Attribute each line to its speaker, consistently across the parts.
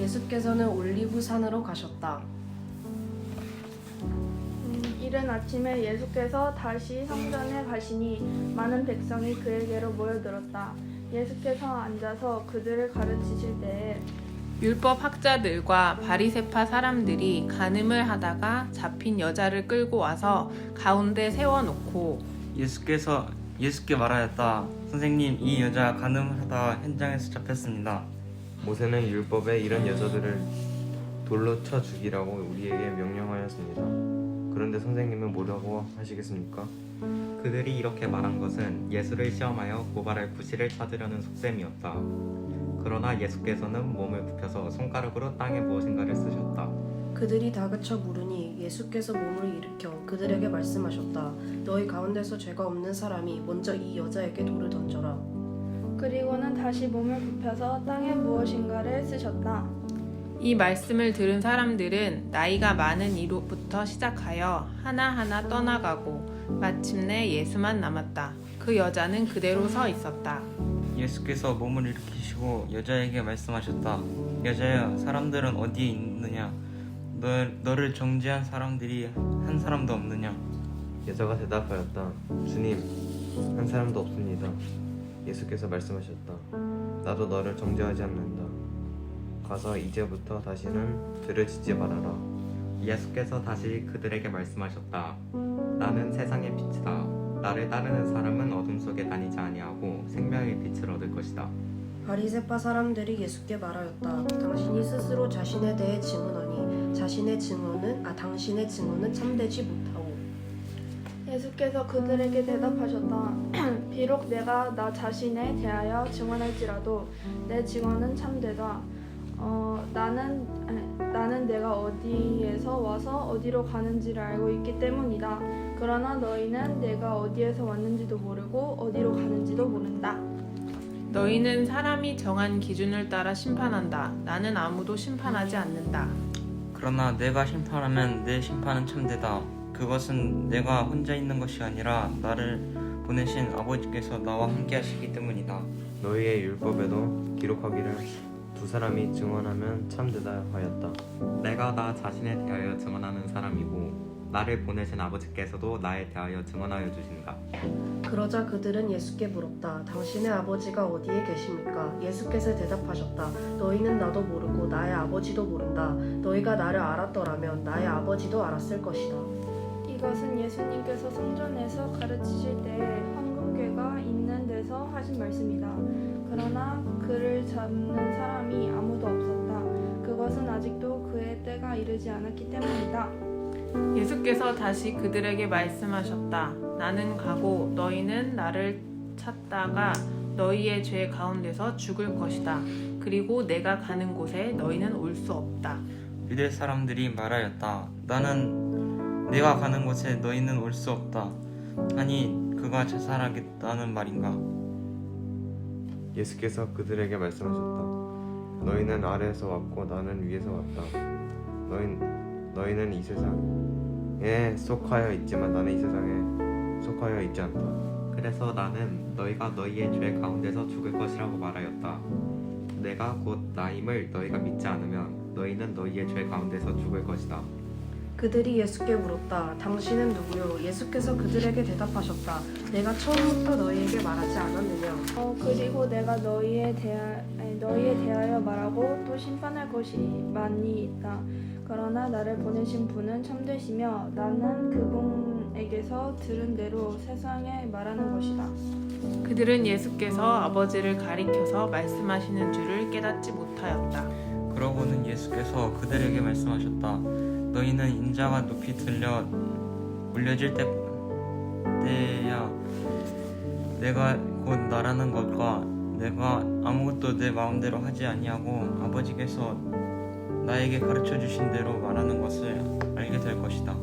Speaker 1: 예수께서는 올리브산으로 가셨다.
Speaker 2: 이른 아침에 예수께서 다시 성전에 가시니 많은 백성이 그에게로 모여들었다. 예수께서 앉아서 그들을 가르치실 때에
Speaker 3: 율법 학자들과 바리새파 사람들이 간음을 하다가 잡힌 여자를 끌고 와서 가운데 세워놓고
Speaker 4: 예수께 말하였다. 선생님, 이 여자 간음하다 현장에서 잡혔습니다.
Speaker 5: 모세는 율법에 이런 여자들을 돌로 쳐 죽이라고 우리에게 명령하였습니다. 그런데 선생님은 뭐라고 하시겠습니까?
Speaker 6: 그들이 이렇게 말한 것은 예수를 시험하여 고발할 구실을 찾으려는 속셈이었다. 그러나 예수께서는 몸을 굽혀서 손가락으로 땅에 무엇인가를 쓰셨다.
Speaker 1: 그들이 다그쳐 물으니 예수께서 몸을 일으켜 그들에게 말씀하셨다. 너희 가운데서 죄가 없는 사람이 먼저 이 여자에게 돌을 던져라.
Speaker 2: 그리고는 다시 몸을 굽혀서 땅에 무엇인가를 쓰셨다.
Speaker 3: 이 말씀을 들은 사람들은 나이가 많은 이로부터 시작하여 하나하나 떠나가고 마침내 예수만 남았다. 그 여자는 그대로 서 있었다.
Speaker 4: 예수께서 몸을 일으키시고 여자에게 말씀하셨다. 여자야, 사람들은 어디에 있느냐? 너를 정죄한 사람들이 한 사람도 없느냐?
Speaker 5: 여자가 대답하였다. 주님, 한 사람도 없습니다. 예수께서 말씀하셨다. 나도 너를 정죄하지 않는다. 가서 이제부터 다시는 죄를 짓지 말아라.
Speaker 6: 예수께서 다시 그들에게 말씀하셨다. 나는 세상의 빛이다. 나를 따르는 사람은 어둠 속에 다니지 아니하고 생명의 빛을 얻을 것이다.
Speaker 1: 바리새파 사람들이 예수께 말하였다. 당신이 스스로 자신에 대해 증언하니 당신의 증언은 참되지 못하오.
Speaker 2: 예수께서 그들에게 대답하셨다. 비록 내가 나 자신에 대하여 증언할지라도 내 증언은 참되다. 나는 내가 어디에서 와서 어디로 가는지를 알고 있기 때문이다. 그러나 너희는 내가 어디에서 왔는지도 모르고 어디로 가는지도 모른다.
Speaker 3: 너희는 사람이 정한 기준을 따라 심판한다. 나는 아무도 심판하지 않는다.
Speaker 4: 그러나 내가 심판하면 내 심판은 참되다. 그것은 내가 혼자 있는 것이 아니라 나를 보내신 아버지께서 나와 함께 하시기 때문이다.
Speaker 5: 너희의 율법에도 기록하기를 두 사람이 증언하면 참되다 하였다.
Speaker 6: 내가 나 자신에 대하여 증언하는 사람이고 나를 보내신 아버지께서도 나에 대하여 증언하여 주신다.
Speaker 1: 그러자 그들은 예수께 물었다. 당신의 아버지가 어디에 계십니까? 예수께서 대답하셨다. 너희는 나도 모르고 나의 아버지도 모른다. 너희가 나를 알았더라면 나의 아버지도 알았을 것이다.
Speaker 2: 이것은 예수님께서 성전에서 가르치실 때 황금궤가 있는 데서 하신 말씀이다. 그러나 그를 잡는 사람이 아무도 없었다. 그것은 아직도 그의 때가 이르지 않았기 때문이다.
Speaker 3: 예수께서 다시 그들에게 말씀하셨다. 나는 가고 너희는 나를 찾다가 너희의 죄 가운데서 죽을 것이다. 그리고 내가 가는 곳에 너희는 올 수 없다.
Speaker 4: 유대 사람들이 말하였다. 내가 가는 곳에 너희는 올 수 없다. 아니, 그가 자살하겠다는 말인가?
Speaker 5: 예수께서 그들에게 말씀하셨다. 너희는 아래에서 왔고 나는 위에서 왔다. 너희는 이 세상에 속하여 있지만 나는 이 세상에 속하여 있지 않다.
Speaker 6: 그래서 나는 너희가 너희의 죄 가운데서 죽을 것이라고 말하였다. 내가 곧 나임을 너희가 믿지 않으면 너희는 너희의 죄 가운데서 죽을 것이다.
Speaker 1: 그들이 예수께 물었다. 당신은 누구요? 예수께서 그들에게 대답하셨다. 내가 처음부터 너희에게 말하지 않았느냐?
Speaker 2: 그리고 내가 너희에 대하여 말하고 또 심판할 것이 많이 있다. 그러나 나를 보내신 분은 참되시며 나는 그분에게서 들은 대로 세상에 말하는 것이다.
Speaker 3: 그들은 예수께서 아버지를 가리켜서 말씀하시는 줄을 깨닫지 못하였다.
Speaker 4: 그러고는 예수께서 그들에게 말씀하셨다. 너희는 인자가 높이 들려 올려질 때야 내가 곧 나라는 것과 내가 아무것도 내 마음대로 하지 아니하고 아버지께서 나에게 가르쳐 주신 대로 말하는 것을 알게 될 것이다.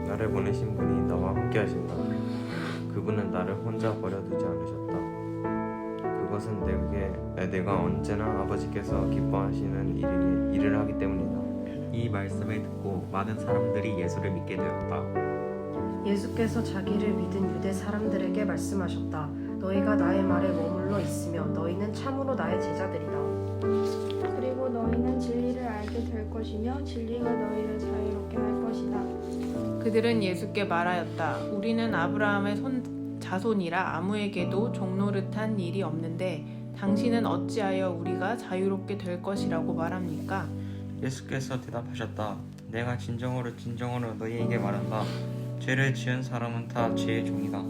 Speaker 5: 나를 보내신 분이 나와 함께 하신다. 그분은 나를 혼자 버려두지 않으셨다. 그것은 내가 언제나 아버지께서 기뻐하시는 일을 하기 때문이다.
Speaker 6: 이 말씀을 듣고 많은 사람들이 예수를 믿게 되었다.
Speaker 1: 예수께서 자기를 믿은 유대 사람들에게 말씀하셨다. 너희가 나의 말에 머물러 머물러 있으며 너희는 참으로 나의 제자들이다.
Speaker 2: 그리고 너희는 진리를 알게 될 것이며 진리가 너희를 자유롭게 할 것이다.
Speaker 3: 그들은 예수께 말하였다. 우리는 아브라함의 자손이라 아무에게도 종노릇한 일이 없는데 당신은 어찌하여 우리가 자유롭게 될 것이라고 말합니까?
Speaker 4: 예수께서 대답하셨다. 내가 진정으로 너희에게 말한다. 죄를 지은 사람은 다 죄의 종이다.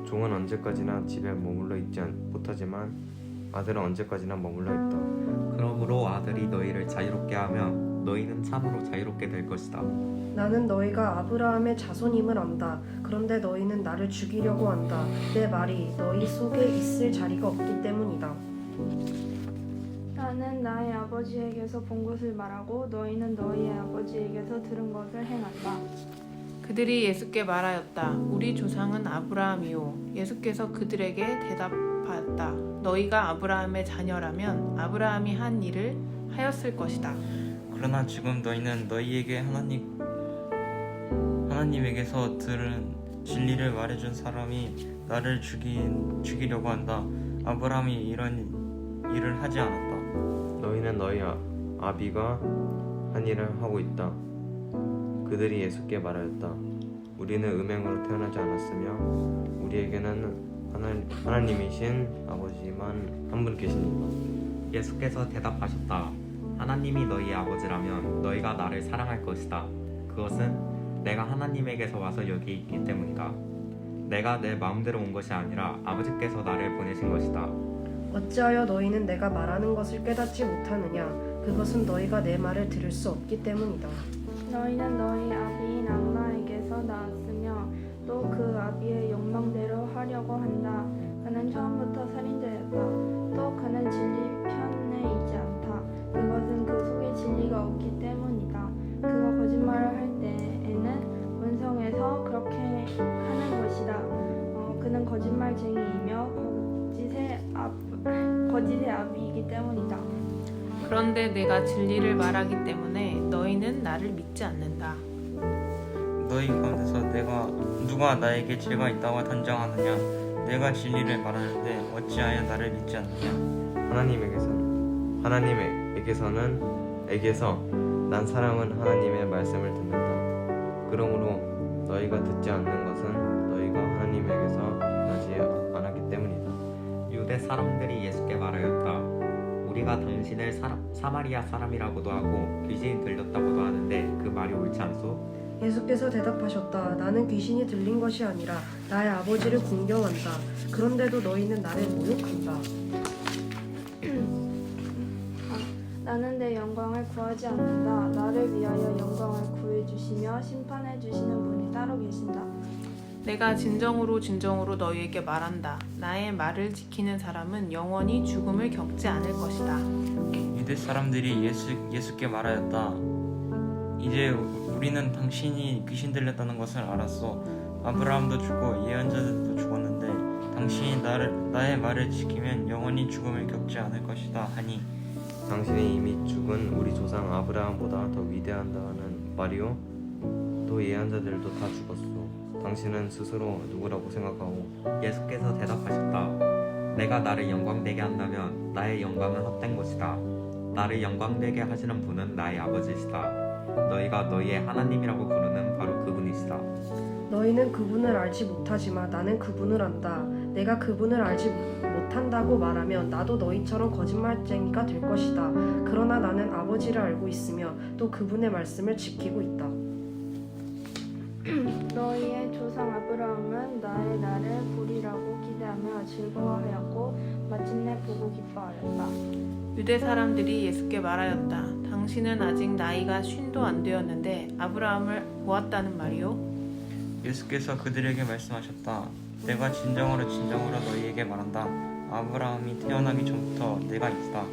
Speaker 5: 종은 언제까지나 집에 머물러 있지 못하지만 아들은 언제까지나 머물러 있다.
Speaker 6: 그러므로 아들이 너희를 자유롭게 하면 너희는 참으로 자유롭게 될 것이다.
Speaker 1: 나는 너희가 아브라함의 자손임을 안다. 그런데 너희는 나를 죽이려고 한다. 내 말이 너희 속에 있을 자리가 없기 때문이다.
Speaker 2: 나는 나의 아버지에게서 본 것을 말하고 너희는 너희의 아버지에게서 들은 것을 행한다.
Speaker 3: 그들이 예수께 말하였다. 우리 조상은 아브라함이요. 예수께서 그들에게 대답하였다. 너희가 아브라함의 자녀라면 아브라함이 한 일을 하였을 것이다.
Speaker 4: 그러나 지금 너희는 너희에게 하나님에게서 들은 진리를 말해준 사람이 나를 죽이려고 한다. 아브라함이 이런 일을 하지 않았다.
Speaker 5: 너희는 너희 아비가 한 일을 하고 있다. 그들이 예수께 말하였다. 우리는 음행으로 태어나지 않았으며 우리에게는 하나님이신 아버지만 한 분 계시니라.
Speaker 6: 예수께서 대답하셨다. 하나님이 너희의 아버지라면 너희가 나를 사랑할 것이다. 그것은 내가 하나님에게서 와서 여기 있기 때문이다. 내가 내 마음대로 온 것이 아니라 아버지께서 나를 보내신 것이다.
Speaker 1: 어찌하여 너희는 내가 말하는 것을 깨닫지 못하느냐? 그것은 너희가 내 말을 들을 수 없기 때문이다.
Speaker 2: 너희는 너희 아비인 악마에게서 나왔으며 또 그 아비의 욕망대로 하려고 한다. 그는 처음부터 살인자였다. 또 그는 진리 편에 있지 않다. 그것은 그 속에 진리가 없기 때문이다. 그가 거짓말을 할 때에는 본성에서 그렇게 하는 것이다. 그는 거짓말쟁이이며 거짓의 아비이기 때문이다.
Speaker 3: 그런데 내가 진리를 말하기 때문에 너희는 나를 믿지 않는다.
Speaker 4: 너희 가운데서 누가 나에게 죄가 있다고 단정하느냐? 내가 진리를 말하는데 어찌하여 나를 믿지 않느냐? 하나님에게서
Speaker 5: 난 사람은 하나님의 말씀을 듣는다. 그러므로 너희가 듣지 않는 것은 너희가 하나님에게서 나지 않았기 때문이다.
Speaker 6: 유대 사람들이 예수께 말하였다. 우리가 당신을 사마리아 사람이라고도 하고 귀신이 들렸다고도 하는데 그 말이 옳지 않소?
Speaker 1: 예수께서 대답하셨다. 나는 귀신이 들린 것이 아니라 나의 아버지를 공경한다. 그런데도 너희는 나를 모욕한다.
Speaker 2: 나는 내 영광을 구하지 않는다. 나를 위하여 영광을 구해주시며 심판해주시는 분이 따로 계신다.
Speaker 3: 내가 진정으로 너희에게 말한다. 나의 말을 지키는 사람은 영원히 죽음을 겪지 않을 것이다.
Speaker 4: 유대 사람들이 예수께 말하였다. 이제 우리는 당신이 귀신 들렸다는 것을 알았어. 아브라함도 죽고 예언자들도 죽었는데 당신이 나의 말을 지키면 영원히 죽음을 겪지 않을 것이다 하니
Speaker 5: 당신이 이미 죽은 우리 조상 아브라함보다 더 위대하다는 말이요. 또 예언자들도 다 죽었소. 당신은 스스로 누구라고 생각하고?
Speaker 6: 예수께서 대답하셨다. 내가 나를 영광되게 한다면 나의 영광은 헛된 것이다. 나를 영광되게 하시는 분은 나의 아버지시다. 너희가 너희의 하나님이라고 부르는 바로 그분이시다.
Speaker 1: 너희는 그분을 알지 못하지만 나는 그분을 안다. 내가 그분을 알지 못한다고 말하면 나도 너희처럼 거짓말쟁이가 될 것이다. 그러나 나는 아버지를 알고 있으며 또 그분의 말씀을 지키고 있다.
Speaker 2: 너희의 조상 아브라함은 나의 날을 보리라고 기대하며 즐거워하였고 마침내 보고 기뻐하였다.
Speaker 3: 유대 사람들이 예수께 말하였다. 당신은 아직 나이가 50도 안 되었는데 아브라함을 보았다는 말이요?
Speaker 4: 예수께서 그들에게 말씀하셨다. 내가 진정으로 너희에게 말한다. 아브라함이 태어나기 전부터 내가 있다.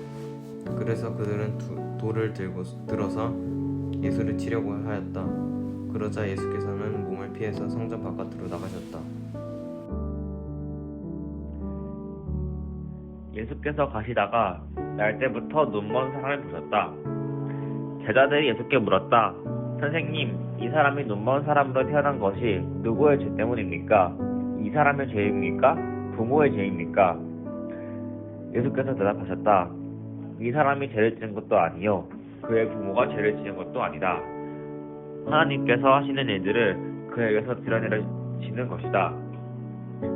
Speaker 5: 그래서 그들은 돌을 들어서 예수를 치려고 하였다. 그러자 예수께서는 몸을 피해서 성전 바깥으로 나가셨다.
Speaker 7: 예수께서 가시다가 날때부터 눈먼 사람을 보셨다. 제자들이 예수께 물었다. 선생님, 이 사람이 눈먼 사람으로 태어난 것이 누구의 죄 때문입니까? 이 사람의 죄입니까? 부모의 죄입니까? 예수께서 대답하셨다. 이 사람이 죄를 지은 것도 아니요 그의 부모가 죄를 지은 것도 아니다. 하나님께서 하시는 일들을 그에게서 드러내시는 것이다.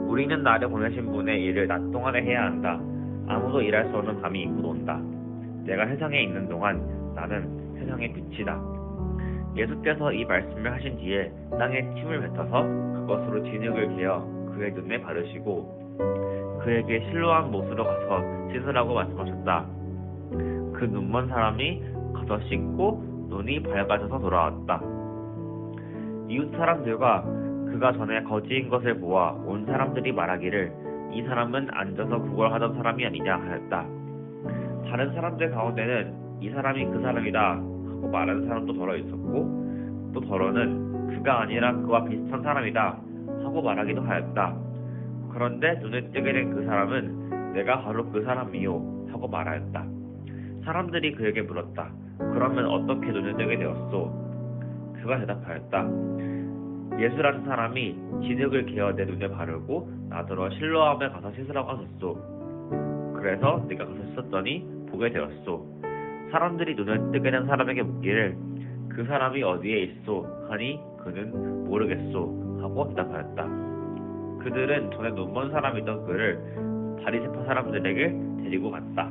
Speaker 7: 우리는 나를 보내신 분의 일을 낮 동안에 해야 한다. 아무도 일할 수 없는 밤이 곧 온다. 내가 세상에 있는 동안 나는 세상의 빛이다. 예수께서 이 말씀을 하신 뒤에 땅에 침을 뱉어서 그것으로 진흙을 개어 그의 눈에 바르시고 그에게 실로암 못으로 가서 씻으라고 말씀하셨다. 그 눈먼 사람이 가서 씻고 눈이 밝아져서 돌아왔다. 이웃 사람들과 그가 전에 거지인 것을 보아 온 사람들이 말하기를 이 사람은 앉아서 구걸하던 사람이 아니냐 하였다. 다른 사람들 가운데는 이 사람이 그 사람이다 하고 말하는 사람도 덜어 있었고 또 덜어는 그가 아니라 그와 비슷한 사람이다 하고 말하기도 하였다. 그런데 눈을 뜨게 된 그 사람은 내가 바로 그 사람이요 하고 말하였다. 사람들이 그에게 물었다. 그러면 어떻게 눈을 뜨게 되었소? 그가 대답하였다. 예수라는 사람이 진흙을 개어 내 눈에 바르고 나더러 실로암에 가서 씻으라고 하셨소. 그래서 네가 가서 씻었더니 보게 되었소. 사람들이 눈을 뜨게 된 사람에게 묻기를 그 사람이 어디에 있소? 하니 그는 모르겠소 하고 대답하였다. 그들은 전에 눈먼 사람이던 그를 바리새파 사람들에게 데리고 갔다.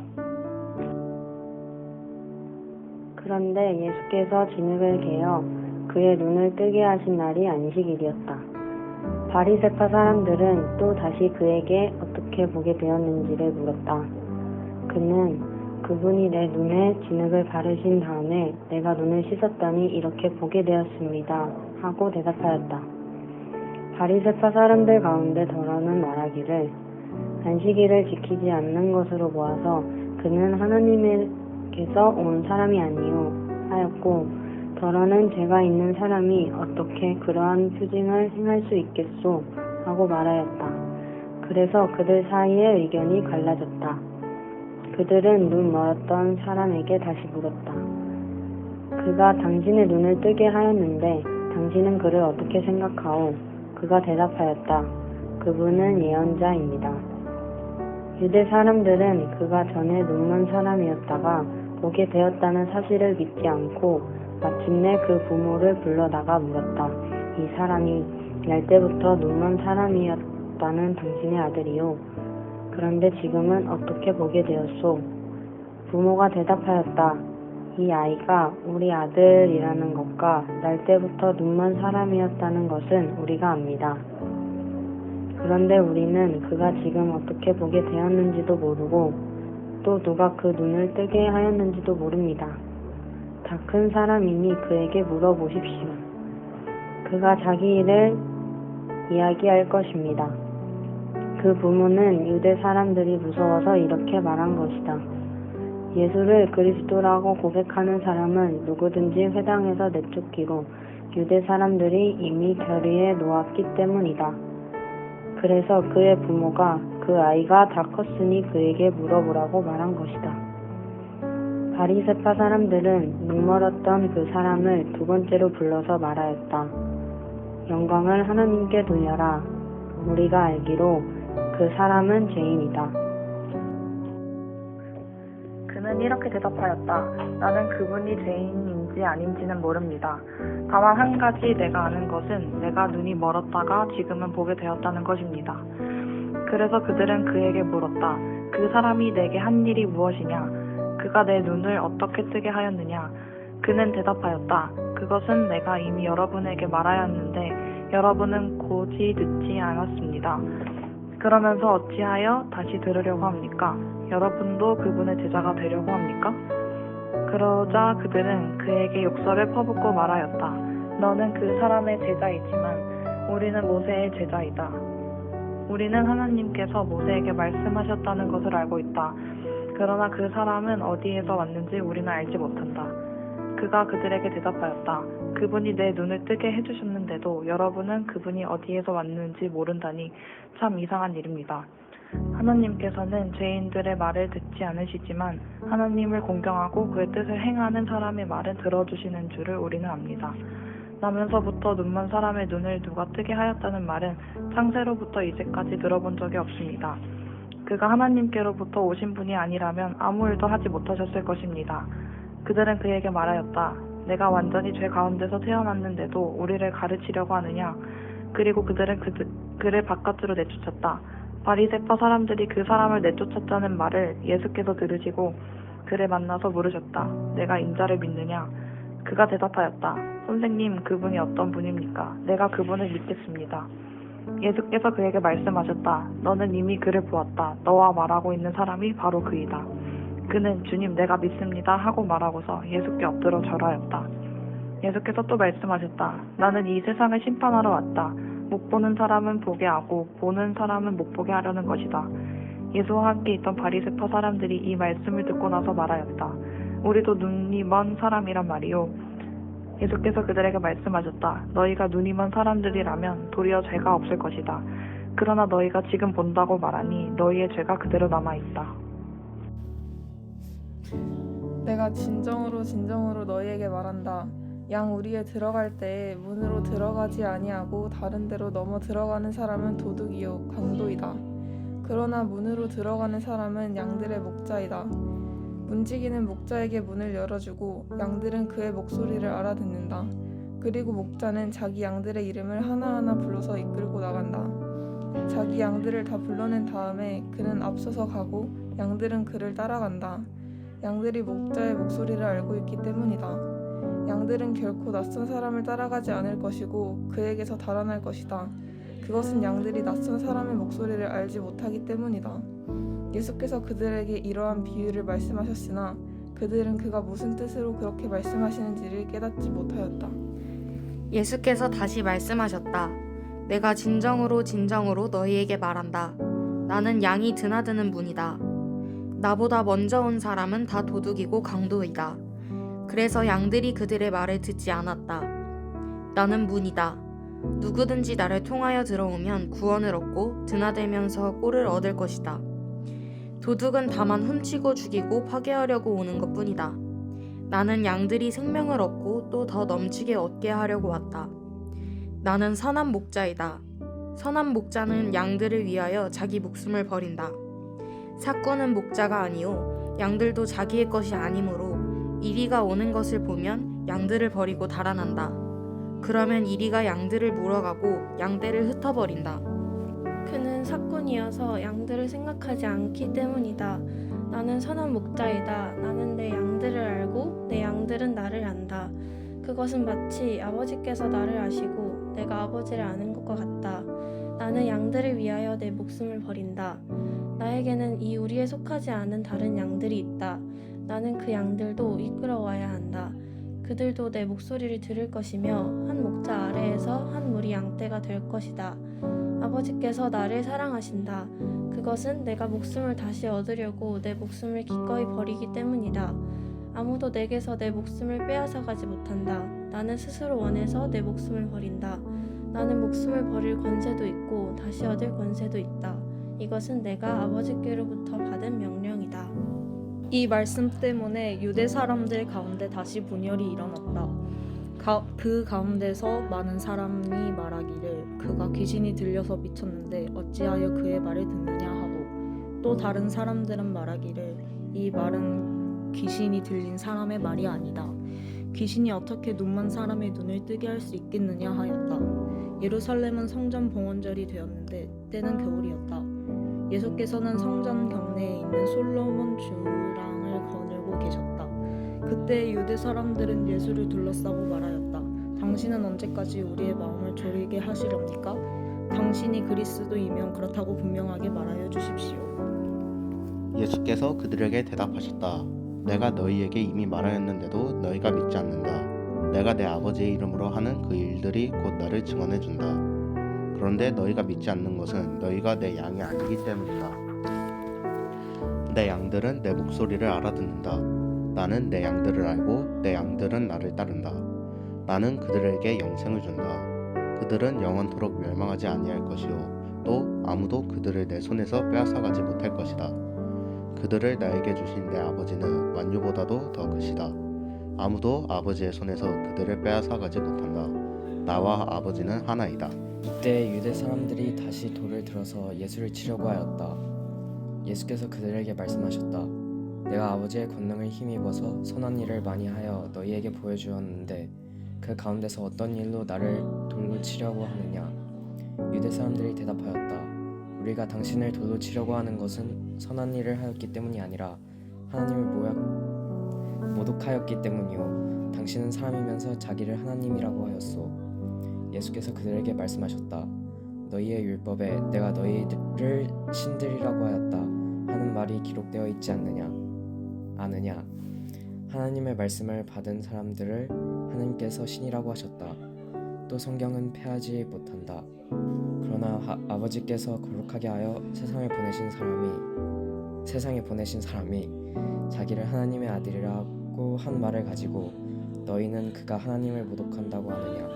Speaker 8: 그런데 예수께서 진흙을 개어 그의 눈을 뜨게 하신 날이 안식일이었다. 바리새파 사람들은 또 다시 그에게 어떻게 보게 되었는지를 물었다. 그는 그분이 내 눈에 진흙을 바르신 다음에 내가 눈을 씻었더니 이렇게 보게 되었습니다 하고 대답하였다. 바리새파 사람들 가운데 덜어는 말하기를 안식일을 지키지 않는 것으로 보아서 그는 하나님께서 온 사람이 아니요 하였고 덜어는 죄가 있는 사람이 어떻게 그러한 표징을 행할 수 있겠소 하고 말하였다. 그래서 그들 사이에 의견이 갈라졌다. 그들은 눈 멀었던 사람에게 다시 물었다. 그가 당신의 눈을 뜨게 하였는데 당신은 그를 어떻게 생각하오? 그가 대답하였다. 그분은 예언자입니다. 유대 사람들은 그가 전에 눈먼 사람이었다가 보게 되었다는 사실을 믿지 않고 마침내 그 부모를 불러다가 물었다. 이 사람이 날 때부터 눈먼 사람이었다는 당신의 아들이요. 그런데 지금은 어떻게 보게 되었소? 부모가 대답하였다. 이 아이가 우리 아들이라는 것과 날 때부터 눈먼 사람이었다는 것은 우리가 압니다. 그런데 우리는 그가 지금 어떻게 보게 되었는지도 모르고 또 누가 그 눈을 뜨게 하였는지도 모릅니다. 다 큰 사람이니 그에게 물어보십시오. 그가 자기 일을 이야기할 것입니다. 그 부모는 유대 사람들이 무서워서 이렇게 말한 것이다. 예수를 그리스도라고 고백하는 사람은 누구든지 회당에서 내쫓기로 유대 사람들이 이미 결의에 놓았기 때문이다. 그래서 그의 부모가 그 아이가 다 컸으니 그에게 물어보라고 말한 것이다. 바리새파 사람들은 눈멀었던 그 사람을 두 번째로 불러서 말하였다. 영광을 하나님께 돌려라. 우리가 알기로 그 사람은 죄인이다.
Speaker 9: 그는 이렇게 대답하였다. 나는 그분이 죄인인지 아닌지는 모릅니다. 다만 한 가지 내가 아는 것은 내가 눈이 멀었다가 지금은 보게 되었다는 것입니다. 그래서 그들은 그에게 물었다. 그 사람이 내게 한 일이 무엇이냐? 그가 내 눈을 어떻게 뜨게 하였느냐? 그는 대답하였다. 그것은 내가 이미 여러분에게 말하였는데 여러분은 고지 듣지 않았습니다. 그러면서 어찌하여 다시 들으려고 합니까? 여러분도 그분의 제자가 되려고 합니까? 그러자 그들은 그에게 욕설을 퍼붓고 말하였다. 너는 그 사람의 제자이지만 우리는 모세의 제자이다. 우리는 하나님께서 모세에게 말씀하셨다는 것을 알고 있다. 그러나 그 사람은 어디에서 왔는지 우리는 알지 못한다. 그가 그들에게 대답하였다. 그분이 내 눈을 뜨게 해주셨는데도 여러분은 그분이 어디에서 왔는지 모른다니 참 이상한 일입니다. 하나님께서는 죄인들의 말을 듣지 않으시지만 하나님을 공경하고 그의 뜻을 행하는 사람의 말은 들어주시는 줄을 우리는 압니다. 나면서부터 눈먼 사람의 눈을 누가 뜨게 하였다는 말은 창세로부터 이제까지 들어본 적이 없습니다. 그가 하나님께로부터 오신 분이 아니라면 아무 일도 하지 못하셨을 것입니다. 그들은 그에게 말하였다. 내가 완전히 죄 가운데서 태어났는데도 우리를 가르치려고 하느냐? 그리고 그들은 그를 바깥으로 내쫓았다. 바리새파 사람들이 그 사람을 내쫓았다는 말을 예수께서 들으시고 그를 만나서 물으셨다. 내가 인자를 믿느냐? 그가 대답하였다. 선생님, 그분이 어떤 분입니까? 내가 그분을 믿겠습니다. 예수께서 그에게 말씀하셨다. 너는 이미 그를 보았다. 너와 말하고 있는 사람이 바로 그이다. 그는 주님 내가 믿습니다 하고 말하고서 예수께 엎드려 절하였다. 예수께서 또 말씀하셨다. 나는 이 세상을 심판하러 왔다. 못 보는 사람은 보게 하고 보는 사람은 못 보게 하려는 것이다. 예수와 함께 있던 바리새파 사람들이 이 말씀을 듣고 나서 말하였다. 우리도 눈이 먼 사람이란 말이요. 예수께서 그들에게 말씀하셨다. 너희가 눈이 먼 사람들이라면 도리어 죄가 없을 것이다. 그러나 너희가 지금 본다고 말하니 너희의 죄가 그대로 남아있다.
Speaker 2: 내가 진정으로 너희에게 말한다. 양 우리에 들어갈 때에 문으로 들어가지 아니하고 다른 데로 넘어 들어가는 사람은 도둑이요 강도이다. 그러나 문으로 들어가는 사람은 양들의 목자이다. 문지기는 목자에게 문을 열어주고 양들은 그의 목소리를 알아듣는다. 그리고 목자는 자기 양들의 이름을 하나하나 불러서 이끌고 나간다. 자기 양들을 다 불러낸 다음에 그는 앞서서 가고 양들은 그를 따라간다. 양들이 목자의 목소리를 알고 있기 때문이다. 양들은 결코 낯선 사람을 따라가지 않을 것이고 그에게서 달아날 것이다. 그것은 양들이 낯선 사람의 목소리를 알지 못하기 때문이다. 예수께서 그들에게 이러한 비유를 말씀하셨으나 그들은 그가 무슨 뜻으로 그렇게 말씀하시는지를 깨닫지 못하였다.
Speaker 10: 예수께서 다시 말씀하셨다. 내가 진정으로 너희에게 말한다. 나는 양이 드나드는 문이다. 나보다 먼저 온 사람은 다 도둑이고 강도이다. 그래서 양들이 그들의 말을 듣지 않았다. 나는 문이다. 누구든지 나를 통하여 들어오면 구원을 얻고 드나들면서 꼴을 얻을 것이다. 도둑은 다만 훔치고 죽이고 파괴하려고 오는 것뿐이다. 나는 양들이 생명을 얻고 또 더 넘치게 얻게 하려고 왔다. 나는 선한 목자이다. 선한 목자는 양들을 위하여 자기 목숨을 버린다. 삭구는 목자가 아니요 양들도 자기의 것이 아니므로 이리가 오는 것을 보면 양들을 버리고 달아난다. 그러면 이리가 양들을 물어가고 양떼를 흩어버린다.
Speaker 2: 그는 삭군이어서 양들을 생각하지 않기 때문이다. 나는 선한 목자이다. 나는 내 양들을 알고 내 양들은 나를 안다. 그것은 마치 아버지께서 나를 아시고 내가 아버지를 아는 것과 같다. 나는 양들을 위하여 내 목숨을 버린다. 나에게는 이 우리에 속하지 않은 다른 양들이 있다. 나는 그 양들도 이끌어와야 한다. 그들도 내 목소리를 들을 것이며 한 목자 아래에서 한 무리 양떼가 될 것이다. 아버지께서 나를 사랑하신다. 그것은 내가 목숨을 다시 얻으려고 내 목숨을 기꺼이 버리기 때문이다. 아무도 내게서 내 목숨을 빼앗아가지 못한다. 나는 스스로 원해서 내 목숨을 버린다. 나는 목숨을 버릴 권세도 있고 다시 얻을 권세도 있다. 이것은 내가 아버지께로부터 받은 명령이다.
Speaker 11: 이 말씀 때문에 유대 사람들 가운데 다시 분열이 일어났다. 그 가운데서 많은 사람이 말하기를 그가 귀신이 들려서 미쳤는데 어찌하여 그의 말을 듣느냐 하고 또 다른 사람들은 말하기를 이 말은 귀신이 들린 사람의 말이 아니다. 귀신이 어떻게 눈먼 사람의 눈을 뜨게 할 수 있겠느냐 하였다. 예루살렘은 성전 봉헌절이 되었는데 때는 겨울이었다. 예수께서는 성전 경내에 있는 솔로몬 주랑을 거닐고 계셨다. 그때 유대 사람들은 예수를 둘러싸고 말하였다. 당신은 언제까지 우리의 마음을 졸이게 하시렵니까? 당신이 그리스도이면 그렇다고 분명하게 말하여 주십시오.
Speaker 12: 예수께서 그들에게 대답하셨다. 내가 너희에게 이미 말하였는데도 너희가 믿지 않는다. 내가 내 아버지의 이름으로 하는 그 일들이 곧 나를 증언해 준다. 그런데 너희가 믿지 않는 것은 너희가 내 양이 아니기 때문이다. 내 양들은 내 목소리를 알아듣는다. 나는 내 양들을 알고 내 양들은 나를 따른다. 나는 그들에게 영생을 준다. 그들은 영원토록 멸망하지 아니할 것이요 또 아무도 그들을 내 손에서 빼앗아가지 못할 것이다. 그들을 나에게 주신 내 아버지는 만유보다도 더 크시다. 아무도 아버지의 손에서 그들을 빼앗아가지 못한다. 나와 아버지는 하나이다.
Speaker 13: 이때 유대 사람들이 다시 돌을 들어서 예수를 치려고 하였다. 예수께서 그들에게 말씀하셨다. 내가 아버지의 권능을 힘입어서 선한 일을 많이 하여 너희에게 보여주었는데 그 가운데서 어떤 일로 나를 돌로 치려고 하느냐? 유대 사람들이 대답하였다. 우리가 당신을 돌로 치려고 하는 것은 선한 일을 하였기 때문이 아니라 하나님을 모독하였기 때문이요. 당신은 사람이면서 자기를 하나님이라고 하였소. 예수께서 그들에게 말씀하셨다. 너희의 율법에 내가 너희를 신들이라고 하였다 하는 말이 기록되어 있지 아느냐? 하나님의 말씀을 받은 사람들을 하나님께서 신이라고 하셨다. 또 성경은 패하지 못한다. 그러나 아버지께서 거룩하게 하여 세상에 보내신 사람이 자기를 하나님의 아들이라고 한 말을 가지고 너희는 그가 하나님을 모독한다고 하느냐?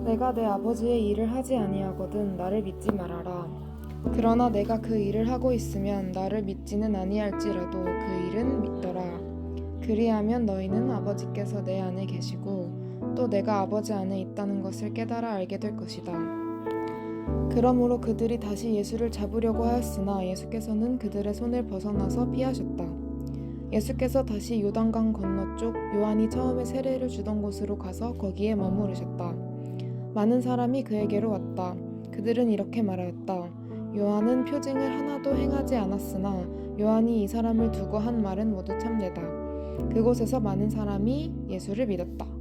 Speaker 2: 내가 내 아버지의 일을 하지 아니하거든 나를 믿지 말아라. 그러나 내가 그 일을 하고 있으면 나를 믿지는 아니할지라도 그 일은 믿더라. 그리하면 너희는 아버지께서 내 안에 계시고 또 내가 아버지 안에 있다는 것을 깨달아 알게 될 것이다. 그러므로 그들이 다시 예수를 잡으려고 하였으나 예수께서는 그들의 손을 벗어나서 피하셨다. 예수께서 다시 요단강 건너쪽 요한이 처음에 세례를 주던 곳으로 가서 거기에 머무르셨다. 많은 사람이 그에게로 왔다. 그들은 이렇게 말하였다. 요한은 표징을 하나도 행하지 않았으나 요한이 이 사람을 두고 한 말은 모두 참되다. 그곳에서 많은 사람이 예수를 믿었다.